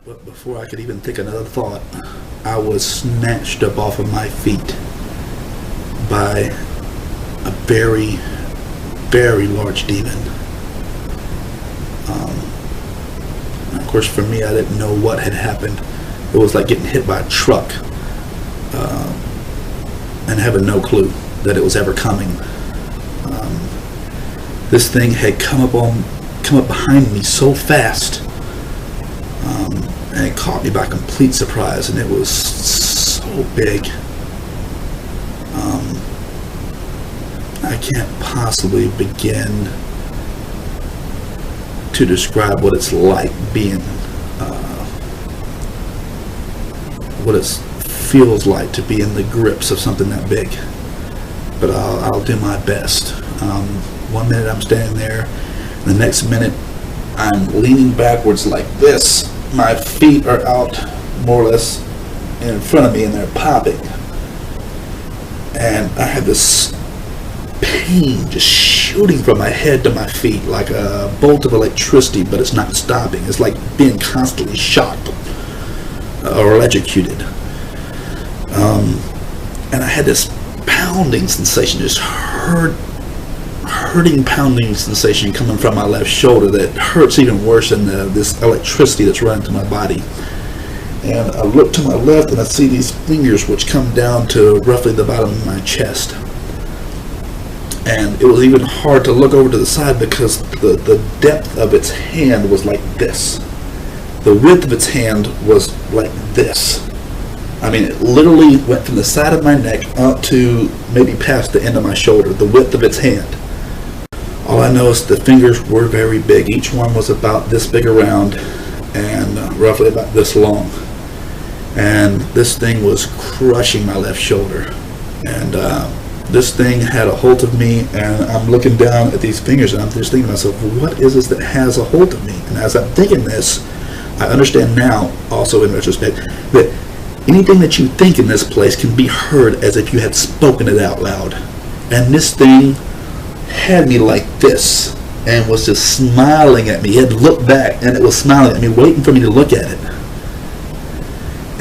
But before I could even think another thought, I was snatched up off of my feet by a very, very large demon. Of course, for me, I didn't know what had happened. It was like getting hit by a truck, and having no clue that it was ever coming. This thing had come up behind me so fast, and it caught me by complete surprise, and it was so big. I can't possibly begin to describe what it's like being, what it feels like to be in the grips of something that big. But I'll do my best. 1 minute I'm standing there, and the next minute I'm leaning backwards like this. My feet are out more or less in front of me, and they're popping. And I have this pain just shooting from my head to my feet like a bolt of electricity, but it's not stopping. It's like being constantly shocked or electrocuted. And I had this pounding sensation, just hurting pounding sensation coming from my left shoulder that hurts even worse than this electricity that's running through my body. And I look to my left and I see these fingers which come down to roughly the bottom of my chest. And it was even hard to look over to the side because the depth of its hand was like this. The width of its hand was like this. I mean, it literally went from the side of my neck up to maybe past the end of my shoulder, the width of its hand. All I know is the fingers were very big. Each one was about this big around and roughly about this long. And this thing was crushing my left shoulder. And this thing had a hold of me, and I'm looking down at these fingers, and I'm just thinking to myself, what is this that has a hold of me? And as I'm thinking this, I understand now, also in retrospect, that anything that you think in this place can be heard as if you had spoken it out loud. And this thing had me like this and was just smiling at me. It had looked back and it was smiling at me, waiting for me to look at it.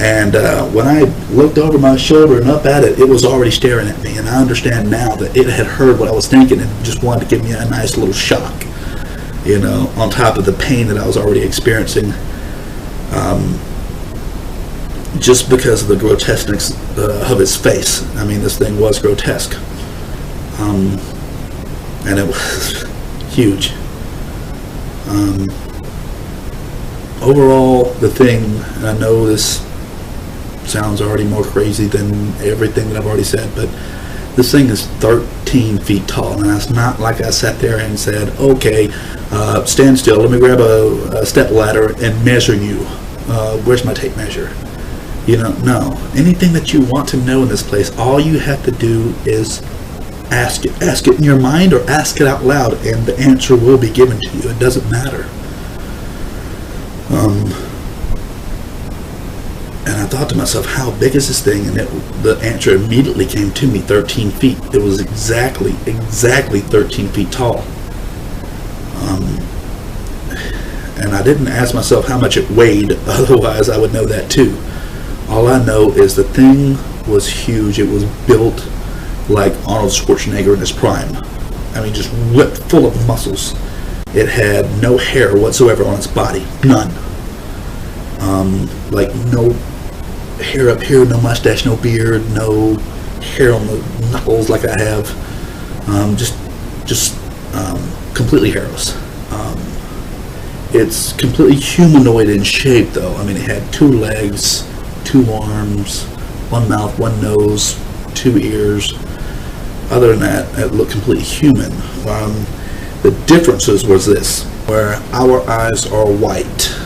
And when I looked over my shoulder and up at it, it was already staring at me. And I understand now that it had heard what I was thinking and just wanted to give me a nice little shock, you know, on top of the pain that I was already experiencing. Just because of the grotesqueness of its face. I mean, this thing was grotesque. And it was huge. Overall, the thing, and I know this sounds already more crazy than everything that I've already said, but this thing is 13 feet tall, and it's not like I sat there and said, okay, stand still, let me grab a step ladder and measure you. Where's my tape measure? You know, no. Anything that you want to know in this place, all you have to do is ask it. Ask it in your mind or ask it out loud, and the answer will be given to you. It doesn't matter. And I thought to myself, how big is this thing? And the answer immediately came to me, 13 feet. It was exactly 13 feet tall. And I didn't ask myself how much it weighed, otherwise I would know that too. All I know is the thing was huge. It was built like Arnold Schwarzenegger in his prime. I mean, just whipped full of muscles. It had no hair whatsoever on its body. None. Like no hair up here, no mustache, no beard, no hair on the knuckles like I have. Just completely hairless. It's completely humanoid in shape, though. I mean, it had 2 legs, 2 arms, 1 mouth, 1 nose, 2 ears. Other than that, it looked completely human. The differences was this, where our eyes are white,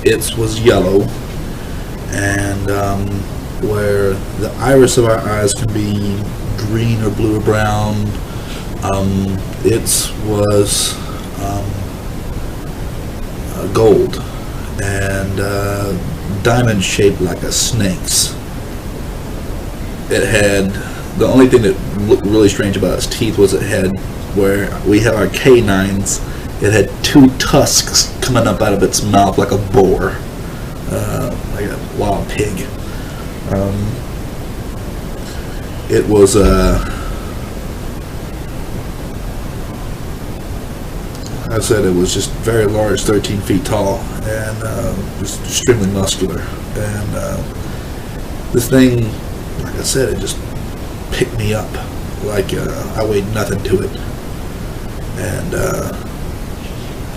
its was yellow, and where the iris of our eyes can be green or blue or brown, its was gold and diamond shaped like a snake's. It had, the only thing that looked really strange about its teeth was it had, where we have our canines, It had 2 tusks coming up out of its mouth like a boar, like a wild pig. It was I said it was just very large, 13 feet tall, and just extremely muscular. And this thing, like I said, it just picked me up like I weighed nothing to it. And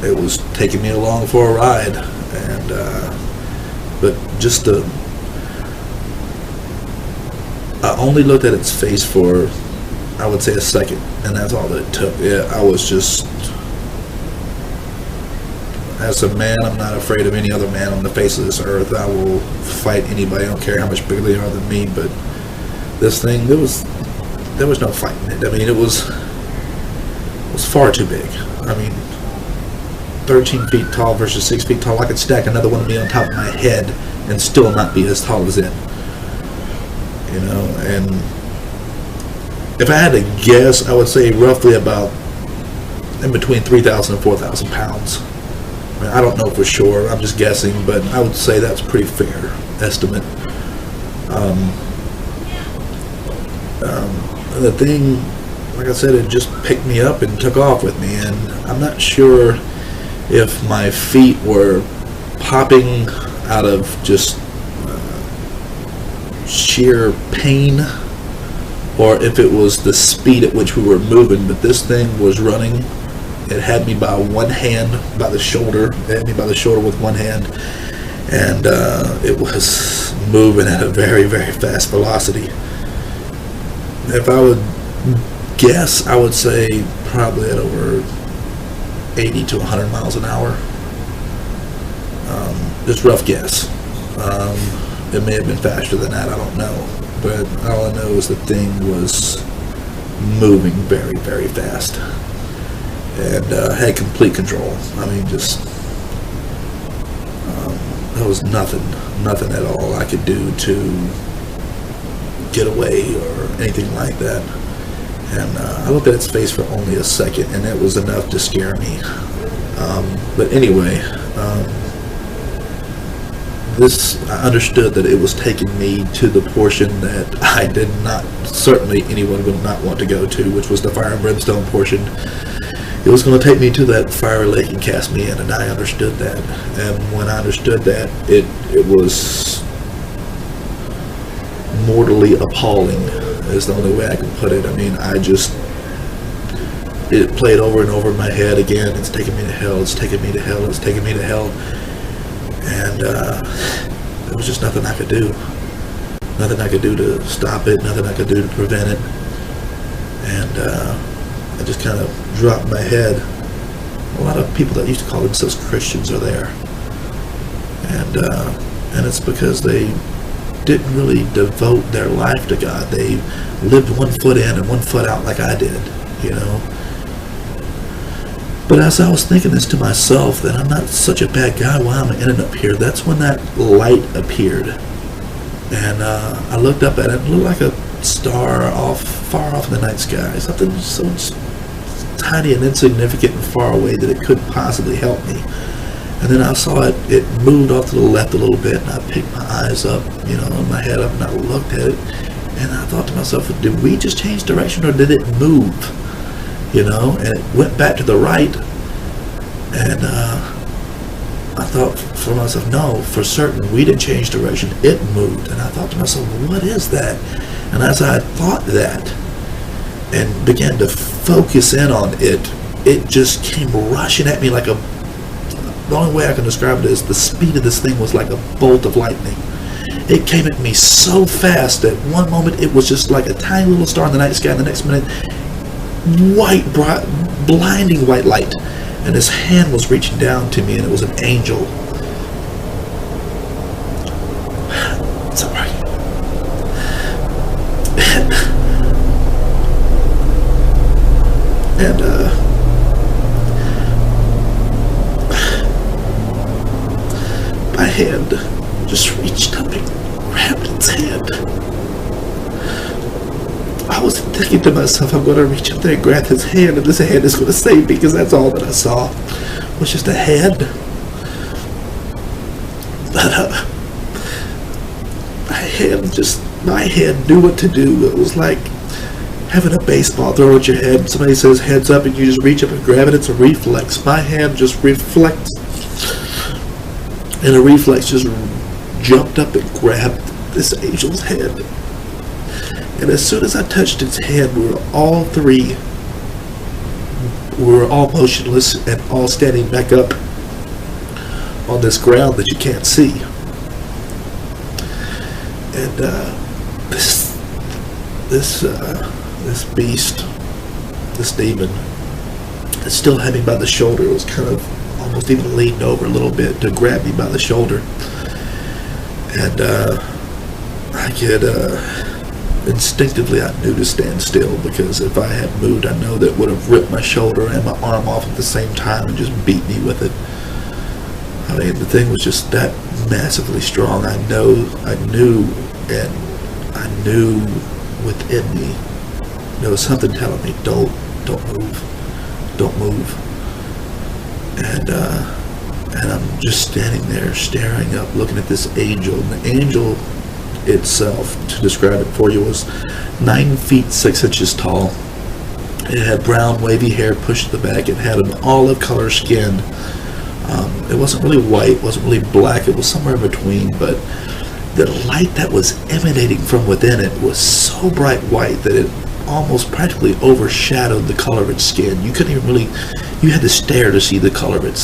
it was taking me along for a ride. And but just I only looked at its face for, I would say, a second, and that's all that it took. Yeah, I was just, as a man, I'm not afraid of any other man on the face of this earth. I will fight anybody. I don't care how much bigger they are than me. But this thing, there was no fighting it. I mean, it was far too big. I mean, 13 feet tall versus 6 feet tall. I could stack another one of me on top of my head and still not be as tall as it. You know, and if I had to guess, I would say roughly about in between 3,000 and 4,000 pounds. I mean, I don't know for sure. I'm just guessing, but I would say that's a pretty fair estimate. The thing, like I said, it just picked me up and took off with me, and I'm not sure if my feet were popping out of just sheer pain, or if it was the speed at which we were moving. But this thing was running. It had me by one hand, by the shoulder. It had me by the shoulder with one hand, and it was moving at a very, very fast velocity. If I would guess, I would say probably at over 80 to 100 miles an hour. Just rough guess. It may have been faster than that, I don't know. But all I know is the thing was moving very, very fast. And had complete control. I mean, just there was nothing at all I could do to get away or anything like that. And I looked at its face for only a second, and it was enough to scare me. But anyway, I understood that it was taking me to the portion that I did not, certainly anyone would not want to go to, which was the fire and brimstone portion. It was going to take me to that fiery lake and cast me in, and I understood that. And when I understood that, it was mortally appalling, is the only way I can put it. I mean, it played over and over in my head again. It's taking me to hell, it's taking me to hell, it's taking me to hell. And there was just nothing I could do. Nothing I could do to stop it, nothing I could do to prevent it. And I just kind of dropped my head. A lot of people that used to call themselves Christians are there. And it's because they didn't really devote their life to God. They lived one foot in and one foot out like I did, you know. But as I was thinking this to myself, that I'm not such a bad guy, why am I ending up here? That's when that light appeared. And I looked up at it, and it looked like a star far off in the night sky. Something so tiny and insignificant and far away that it couldn't possibly help me. And then I saw it moved off to the left a little bit, and I picked my eyes up, you know, my head up, and I looked at it, and I thought to myself, did we just change direction, or did it move? You know, and it went back to the right, and I thought for myself, no, for certain, we didn't change direction, it moved. And I thought to myself, well, what is that? And as I thought that, and began to focus in on it, it just came rushing at me like the only way I can describe it is the speed of this thing was like a bolt of lightning. It came at me so fast that one moment it was just like a tiny little star in the night sky, and the next minute, white, bright, blinding white light. And his hand was reaching down to me, and it was an angel. It's all right. And my hand just reached up and grabbed its hand. I was thinking to myself, I'm going to reach up there and grab his hand, and this hand is going to save me, because that's all that I saw was just a hand. But my hand knew what to do. It was like having a baseball thrown at your head. Somebody says heads up, and you just reach up and grab it. It's a reflex. My hand just reflects, and a reflex just jumped up and grabbed this angel's hand. And as soon as I touched its hand, we were all motionless and all standing back up on this ground that you can't see. And this beast, this demon, that still had me by the shoulder. It was kind of almost even leaned over a little bit to grab me by the shoulder. And I could instinctively, I knew to stand still, because if I had moved, I know that would have ripped my shoulder and my arm off at the same time and just beat me with it. I mean, the thing was just that massively strong. I knew within me there was something telling me, don't move. And I'm just standing there staring up, looking at this angel. And the angel itself, to describe it for you, was 9 feet 6 inches tall. It had brown wavy hair pushed to the back. It had an olive color skin. It wasn't really white, it wasn't really black, it was somewhere in between, but the light that was emanating from within it was so bright white that it almost practically overshadowed the color of its skin. You couldn't even really, you had to stare to see the color of its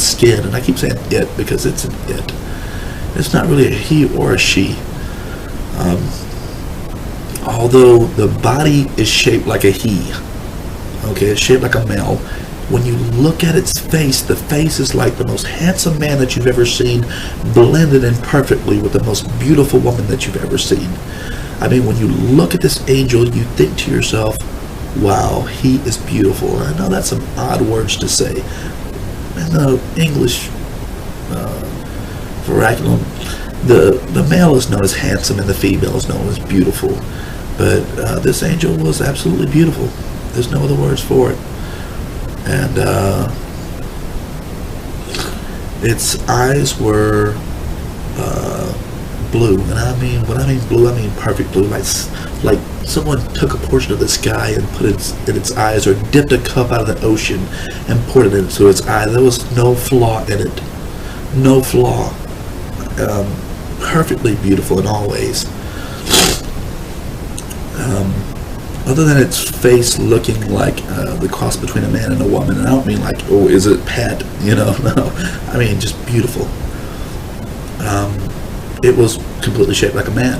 skin. And I keep saying it because it's an it. It's not really a he or a she. Although the body is shaped like a he, okay, it's shaped like a male. When you look at its face, the face is like the most handsome man that you've ever seen, blended in perfectly with the most beautiful woman that you've ever seen. I mean, when you look at this angel, you think to yourself, wow, he is beautiful. And I know that's some odd words to say. In the English vernacular, the male is known as handsome and the female is known as beautiful. But this angel was absolutely beautiful. There's no other words for it. And its eyes were blue, and when I mean blue, I mean perfect blue, like someone took a portion of the sky and put it in its eyes, or dipped a cup out of the ocean and poured it into its eye. There was no flaw in it, no flaw. Perfectly beautiful in all ways. Other than its face looking like the cross between a man and a woman, and I don't mean like, oh, is it Pat? No. I mean just beautiful. It was completely shaped like a man.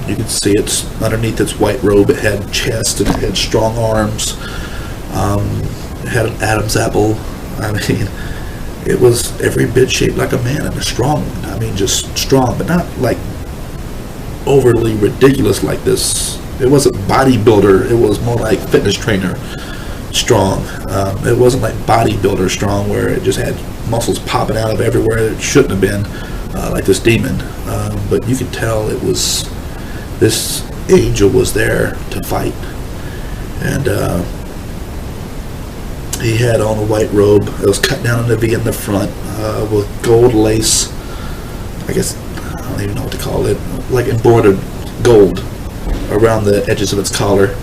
You could see it's underneath its white robe. It had chest and it had strong arms. It had an Adam's apple. I mean, it was every bit shaped like a man, and a strong one. I mean, just strong, but not like overly ridiculous like this. It wasn't bodybuilder, it was more like fitness trainer strong. It wasn't like bodybuilder strong where it just had muscles popping out of everywhere it shouldn't have been, like this demon. But you could tell it was, this angel was there to fight. And he had on a white robe. It was cut down in the V in the front with gold lace. I guess, I don't even know what to call it, like embroidered gold around the edges of its collar,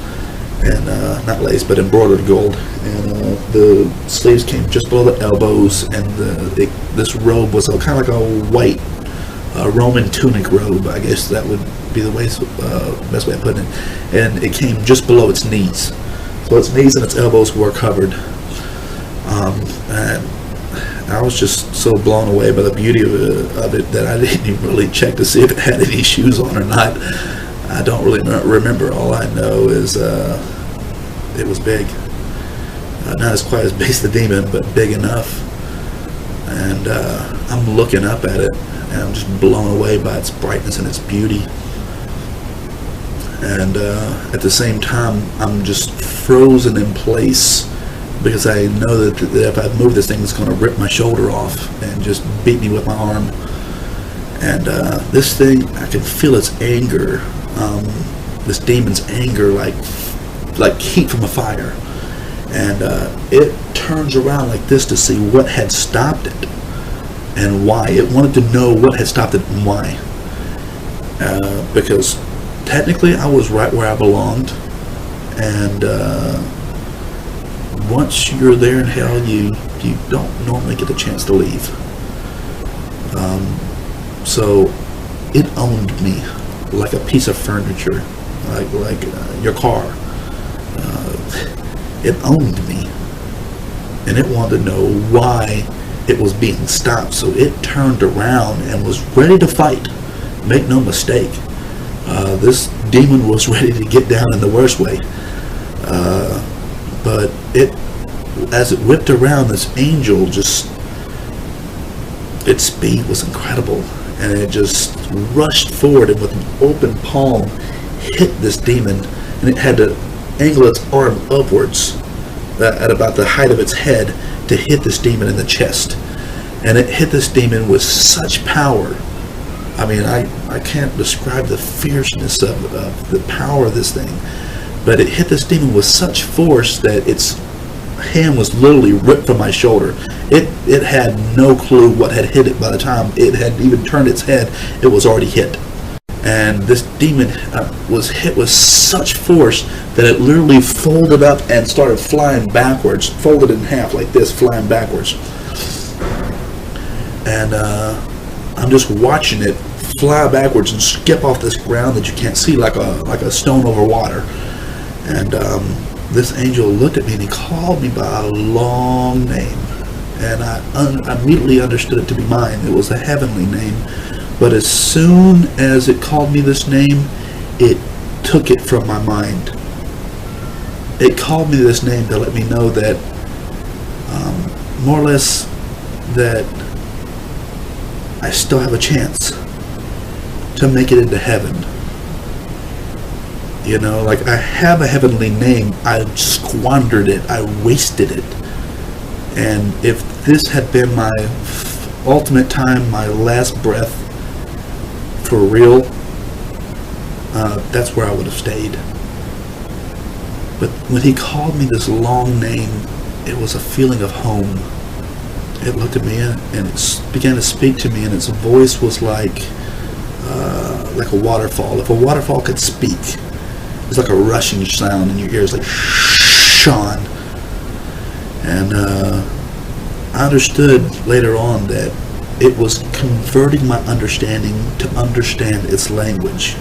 and not lace, but embroidered gold. And the sleeves came just below the elbows, and this robe was kind of like a white Roman tunic robe. I guess that would be the best way of putting it. And it came just below its knees, so its knees and its elbows were covered. And I was just so blown away by the beauty of it that I didn't even really check to see if it had any shoes on or not. I don't really remember. All I know is it was big. Not as quite as big as the demon, but big enough. And I'm looking up at it, and I'm just blown away by its brightness and its beauty. And at the same time, I'm just frozen in place, because I know that if I move this thing, it's going to rip my shoulder off and just beat me with my arm. And this thing, I could feel its anger, this demon's anger, like heat from a fire. And it turns around like this to see what had stopped it and why. It wanted to know what had stopped it and why. Because technically I was right where I belonged, and once you're there in hell, you don't normally get the chance to leave. So it owned me like a piece of furniture, like your car. It owned me, and it wanted to know why it was being stopped. So it turned around and was ready to fight. Make no mistake, this demon was ready to get down in the worst way. But as it whipped around, this angel its speed was incredible, and it just rushed forward and with an open palm hit this demon, and it had to angle its arm upwards at about the height of its head to hit this demon in the chest. And it hit this demon with such power. I mean, I can't describe the fierceness of the power of this thing, but it hit this demon with such force that its hand was literally ripped from my shoulder. It had no clue what had hit it. By the time it had even turned its head, it was already hit. And this demon was hit with such force that it literally folded up and started flying backwards, folded in half like this, flying backwards. And I'm just watching it fly backwards and skip off this ground that you can't see, like a stone over water. And this angel looked at me and he called me by a long name, and I immediately understood it to be mine. It was a heavenly name, but as soon as it called me this name, it took it from my mind. It called me this name to let me know that, more or less, that I still have a chance to make it into heaven. You know, like, I have a heavenly name. I squandered it. I wasted it. And if this had been my ultimate time, my last breath, for real, that's where I would have stayed. But when he called me this long name, it was a feeling of home. It looked at me and it began to speak to me, and its voice was like a waterfall. If a waterfall could speak, it's like a rushing sound in your ears, like Sean. And I understood later on that it was converting my understanding to understand its language.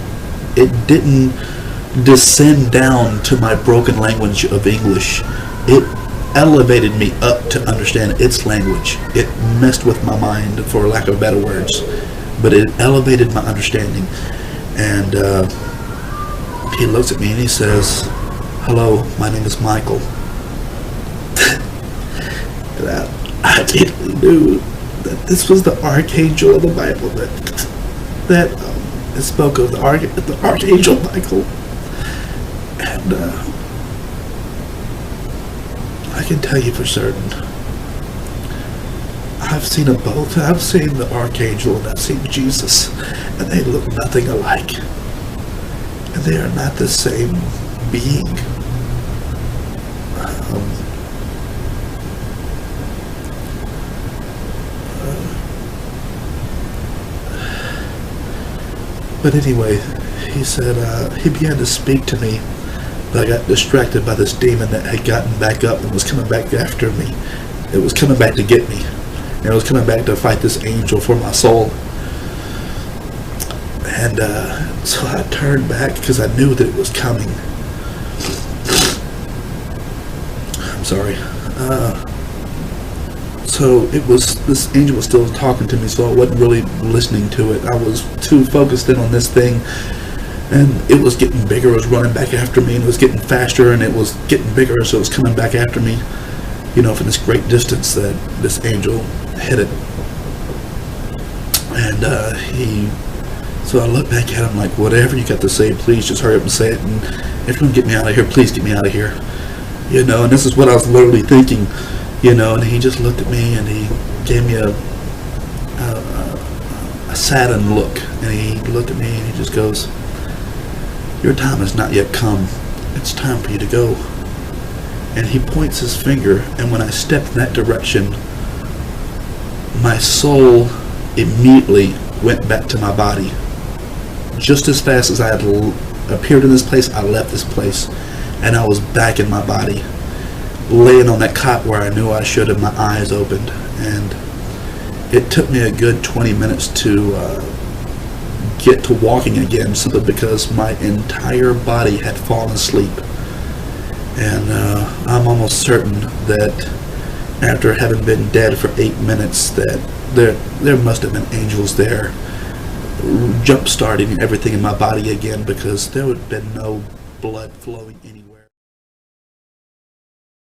It didn't descend down to my broken language of English. It elevated me up to understand its language. It messed with my mind, for lack of better words, but it elevated my understanding. And he looks at me and he says, "Hello, my name is Michael." And I immediately knew that this was the archangel of the Bible that spoke of the archangel Michael. And I can tell you for certain, I've seen them both. I've seen the archangel and I've seen Jesus, and they look nothing alike. And they are not the same being. But anyway, he said, he began to speak to me, but I got distracted by this demon that had gotten back up and was coming back after me. It was coming back to get me. And it was coming back to fight this angel for my soul. And so I turned back because I knew that it was coming. I'm sorry. So it was, this angel was still talking to me, so I wasn't really listening to it. I was too focused in on this thing, and it was getting bigger. It was running back after me, and it was getting faster, and it was getting bigger, so it was coming back after me, you know, from this great distance that this angel hit it. And so I looked back at him like, whatever you got to say, please just hurry up and say it, and if you're going to get me out of here, please get me out of here. You know, and this is what I was literally thinking. You know, and he just looked at me and he gave me a saddened look, and he looked at me and he just goes, "Your time has not yet come. It's time for you to go." And he points his finger, and when I stepped in that direction, my soul immediately went back to my body. Just as fast as I had appeared in this place, I left this place, and I was back in my body, laying on that cot where I knew I should have, my eyes opened. And it took me a good 20 minutes to get to walking again, simply because my entire body had fallen asleep. And I'm almost certain that after having been dead for 8 minutes, that there must have been angels there jump starting everything in my body again, because there would have been no blood flowing anywhere.